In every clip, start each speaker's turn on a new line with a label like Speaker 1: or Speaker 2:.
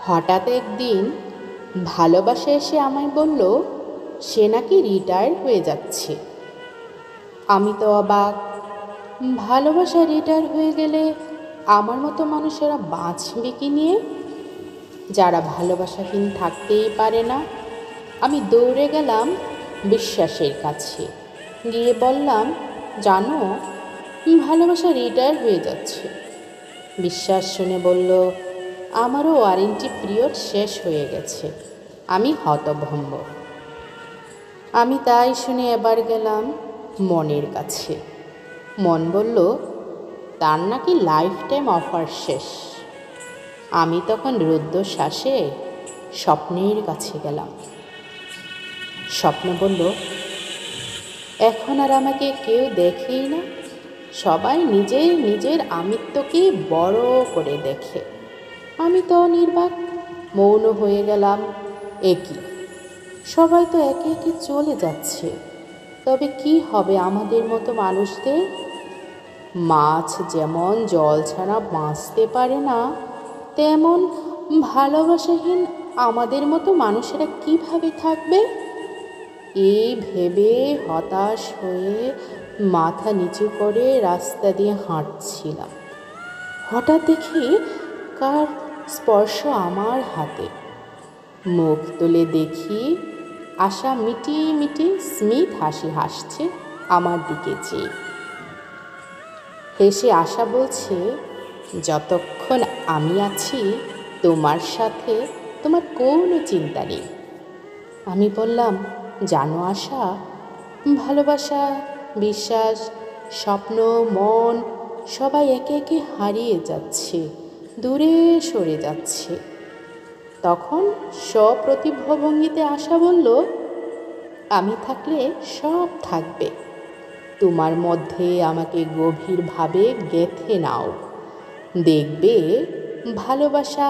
Speaker 1: হঠাৎ একদিন ভালোবাসা এসে আমায় বলল সে নাকি রিটায়ার হয়ে যাচ্ছে। আমি তো অবাক। ভালোবাসা রিটায়ার হয়ে গেলে আমার মতো মানুষেরা বাঁচবে কি নিয়ে, যারা ভালোবাসাহীন থাকতেই পারে না। আমি দৌড়ে গেলাম বিশ্বাসের কাছে, গিয়ে বললাম, জানো, ভালোবাসা রিটায়ার হয়ে যাচ্ছে। বিশ্বাস শুনে বলল, আমারও ওয়ারেন্টি পিরিয়ড শেষ হয়ে গেছে। আমি হতভম্ব। আমি তাই শুনে এবার গেলাম মনের কাছে। মন বলল, তার নাকি লাইফ টাইম অফার শেষ। আমি তখন রুদ্ধশ্বাসে স্বপ্নের কাছে গেলাম। স্বপ্ন বলল, এখন আর আমাকে কেউ দেখেই না, সবাই নিজের নিজের আমিত্বকে বড় করে দেখে। আমি তো নির্বাক, মৌন হয়ে গেলাম। একই, সবাই তো একে একে চলে যাচ্ছে, তবে কি হবে আমাদের মতো মানুষদের? মাছ যেমন জল ছাড়া বাঁচতে পারে না, তেমন ভালোবাসাহীন আমাদের মতো মানুষেরা কিভাবে থাকবে? এই ভেবে হতাশ হয়ে মাথা নিচু করে রাস্তা দিয়ে হাঁটছিলাম। হঠাৎ দেখি কার স্পর্শ আমার হাতে। মুখ তুলে দেখি আশা মিটি মিটি স্মিত হাসি হাসছে আমার দিকে চেয়ে। হেসে আশা বলছে, যতক্ষণ আমি আছি তোমার সাথে, তোমার কোনো চিন্তা নেই। আমি বললাম, জানো আশা, ভালোবাসা, বিশ্বাস, স্বপ্ন, মন সবাই একে একে হারিয়ে যাচ্ছে, দূরে সরে যাচ্ছে। তখন সপ্রতিভঙ্গিতে আশা বলল, আমি থাকলে সব থাকবে। তোমার মধ্যে আমাকে গভীরভাবে গেঁথে নাও, দেখবে ভালোবাসা,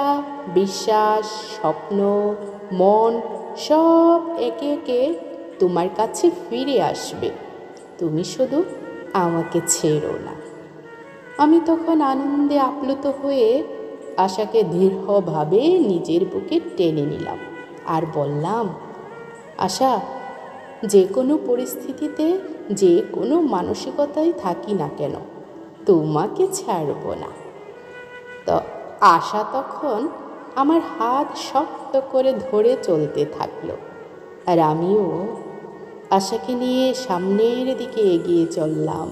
Speaker 1: বিশ্বাস, স্বপ্ন, মন সব একে একে তোমার কাছে ফিরে আসবে। তুমি শুধু আমাকে ছেড়ো না। আমি তখন আনন্দে আপ্লুত হয়ে আশাকে দৃঢ়ভাবে নিজের বুকে টেনে নিলাম আর বললাম, আশা, যে কোনো পরিস্থিতিতে, যে কোনো মানসিকতায় থাকি না কেন, তোমাকে ছাড়ব না। তো আশা তখন আমার হাত শক্ত করে ধরে চলতে থাকলো, আর আমিও আশাকে নিয়ে সামনের দিকে এগিয়ে চললাম।